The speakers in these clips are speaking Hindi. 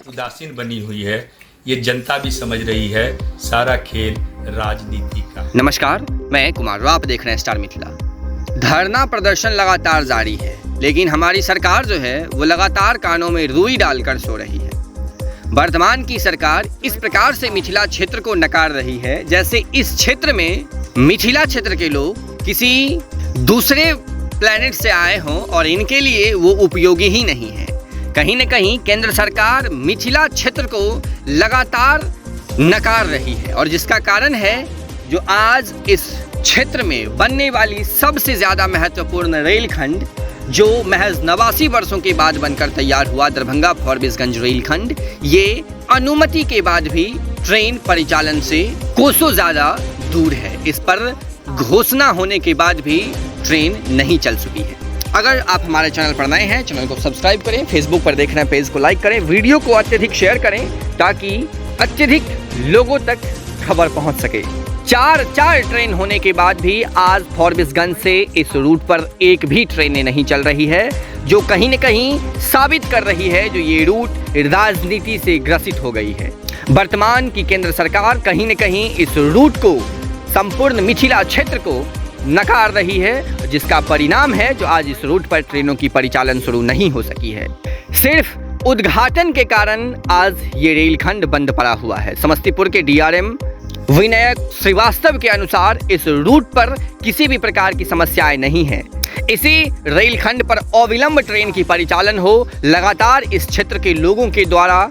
उदासीन बनी हुई है, ये जनता भी समझ रही है, सारा खेल राजनीति का। नमस्कार, मैं कुमार राव, आप देख रहे हैं स्टार मिथिला। धरना प्रदर्शन लगातार जारी है, लेकिन हमारी सरकार जो है वो लगातार कानों में रुई डालकर सो रही है। वर्तमान की सरकार इस प्रकार से मिथिला क्षेत्र को नकार रही है जैसे इस क्षेत्र में मिथिला क्षेत्र के लोग किसी दूसरे प्लेनेट से आए हों और इनके लिए वो उपयोगी ही नहीं है। कहीं न कहीं केंद्र सरकार मिथिला क्षेत्र को लगातार नकार रही है और जिसका कारण है जो आज इस क्षेत्र में बनने वाली सबसे ज़्यादा महत्वपूर्ण रेलखंड जो महज 89 वर्षों के बाद बनकर तैयार हुआ दरभंगा फॉरबिसगंज रेलखंड, ये अनुमति के बाद भी ट्रेन परिचालन से कोसों ज़्यादा दूर है। इस पर घोषणा होने के बाद भी ट्रेन नहीं चल सकी है। अगर आप हमारे चैनल पर नए हैं, चैनल को सब्सक्राइब करें, फेसबुक पर देख रहे हैं पेज को लाइक करें, वीडियो को अत्यधिक शेयर करें ताकि अत्यधिक लोगों तक खबर पहुंच सके। चार ट्रेन होने के बाद भी आज फॉरबिसगंज से इस रूट पर एक भी ट्रेनें नहीं चल रही है, जो कहीं न कहीं साबित कर रही है जो ये रूट राजनीति से ग्रसित हो गई है। वर्तमान की केंद्र सरकार कहीं न कहीं इस रूट को, संपूर्ण मिथिला क्षेत्र को नकार रही है, जिसका परिणाम है जो आज इस रूट पर ट्रेनों की परिचालन शुरू नहीं हो सकी है। सिर्फ उद्घाटन के कारण आज ये रेलखंड बंद पड़ा हुआ है। समस्तीपुर के डीआरएम विनायक श्रीवास्तव के अनुसार इस रूट पर किसी भी प्रकार की समस्याएं नहीं है। इसी रेलखंड पर अविलंब ट्रेन की परिचालन हो। लगातार इस क्षेत्र के लोगों के द्वारा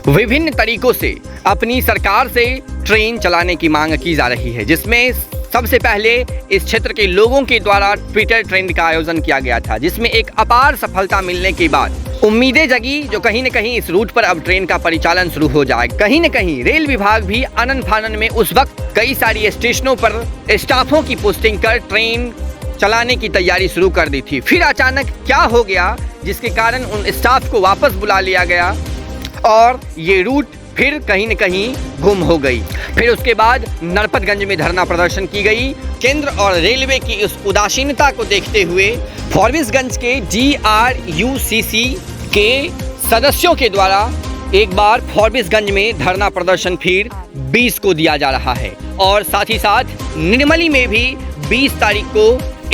विभिन्न तरीकों से अपनी सरकार से ट्रेन चलाने की मांग की जा रही है, जिसमें सबसे पहले इस क्षेत्र के लोगों के द्वारा ट्विटर ट्रेंड का आयोजन किया गया था, जिसमें एक अपार सफलता मिलने के बाद उम्मीदें जगी जो कहीं न कहीं इस रूट पर अब ट्रेन का परिचालन शुरू हो जाए। कहीं न कहीं रेल विभाग भी आनन फानन में उस वक्त कई सारी स्टेशनों पर स्टाफों की पोस्टिंग कर ट्रेन चलाने की तैयारी शुरू कर दी थी। फिर अचानक क्या हो गया जिसके कारण उन स्टाफ को वापस बुला लिया गया और ये रूट फिर कहीं न कहीं गुम हो गई। फिर उसके बाद नरपतगंज में धरना प्रदर्शन की गई। केंद्र और रेलवे की इस उदासीनता को देखते हुए फॉरबिसगंज के DRUCC के सदस्यों के द्वारा एक बार फॉरबिसगंज में धरना प्रदर्शन फिर 20 को दिया जा रहा है और साथ ही साथ निर्मली में भी 20 तारीख को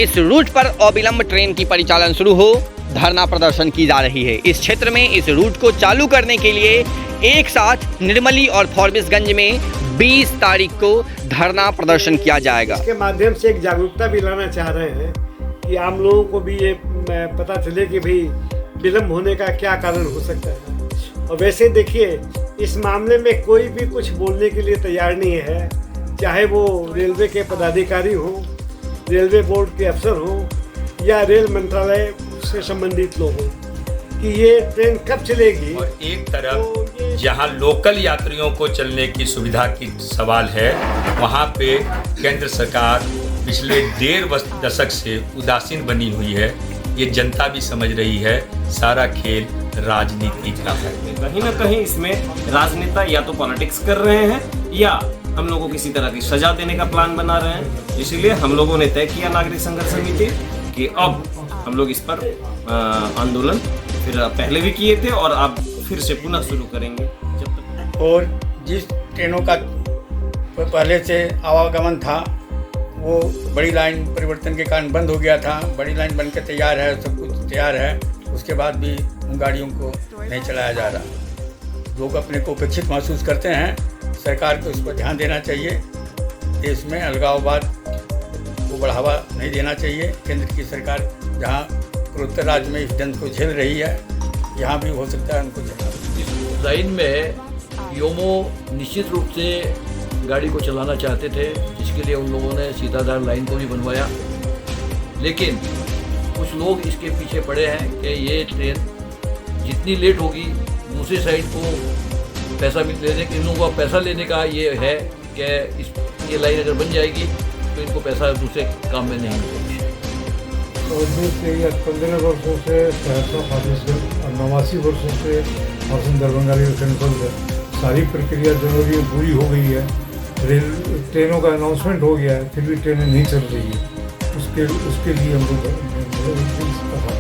इस रूट पर अविलंब ट्रेन की परिचालन शुरू हो धरना प्रदर्शन की जा रही है। इस क्षेत्र में इस रूट को चालू करने के लिए एक साथ निर्मली और फॉरबिसगंज में 20 तारीख को धरना प्रदर्शन किया जाएगा। इसके माध्यम से एक जागरूकता भी लाना चाह रहे हैं कि आम लोगों को भी ये पता चले कि भाई विलम्ब होने का क्या कारण हो सकता है। और वैसे देखिए, इस मामले में कोई भी कुछ बोलने के लिए तैयार नहीं है, चाहे वो रेलवे के पदाधिकारी हो, रेलवे बोर्ड के अफसर हो या रेल मंत्रालय से संबंधित लोग हो, कि ये ट्रेन कब चलेगी। और एक तरफ जहां लोकल यात्रियों को चलने की सुविधा की सवाल है, वहां पे केंद्र सरकार पिछले 1.5 दशक से उदासीन बनी हुई है। ये जनता भी समझ रही है, सारा खेल राजनीति का है। कहीं ना कहीं इसमें राजनेता या तो पॉलिटिक्स कर रहे हैं या हम लोगों को किसी तरह की सजा देने का प्लान बना रहे हैं। इसीलिए हम लोगों ने तय किया नागरिक संघर्ष समिति कि अब हम लोग इस पर आंदोलन फिर पहले भी किए थे और अब फिर से पुनः शुरू करेंगे जब तक। और जिस ट्रेनों का पहले से आवागमन था वो बड़ी लाइन परिवर्तन के कारण बंद हो गया था। बड़ी लाइन बनकर तैयार है, सब कुछ तैयार है, उसके बाद भी उन गाड़ियों को नहीं चलाया जा रहा। लोग अपने को उपेक्षित महसूस करते हैं। सरकार को इस पर ध्यान देना चाहिए। देश में अलगाववाद को बढ़ावा नहीं देना चाहिए। केंद्र की सरकार जहाँ पूर्वोत्तर राज्य में इस जंग को झेल रही है, यहाँ भी हो सकता है उनको झेलना। इस लाइन में योमो निश्चित रूप से गाड़ी को चलाना चाहते थे, जिसके लिए उन लोगों ने सीताधार लाइन को भी बनवाया। लेकिन कुछ लोग इसके पीछे पड़े हैं कि ये ट्रेन जितनी लेट होगी दूसरी साइड को पैसा भी लेने, इन लोगों का पैसा लेने का ये है कि ये लाइन अगर बन जाएगी तो इनको पैसा दूसरे काम में नहीं मिलेगा। तो 15 वर्षों से सहरसा फॉरबिसगंज और 89 वर्षों से हॉर्सन दरभंगा रेल सारी प्रक्रिया जनवरी में पूरी हो गई है। रेल ट्रेनों का अनाउंसमेंट हो गया है, फिर भी ट्रेनें नहीं चल रही है। उसके उसके लिए हम लोग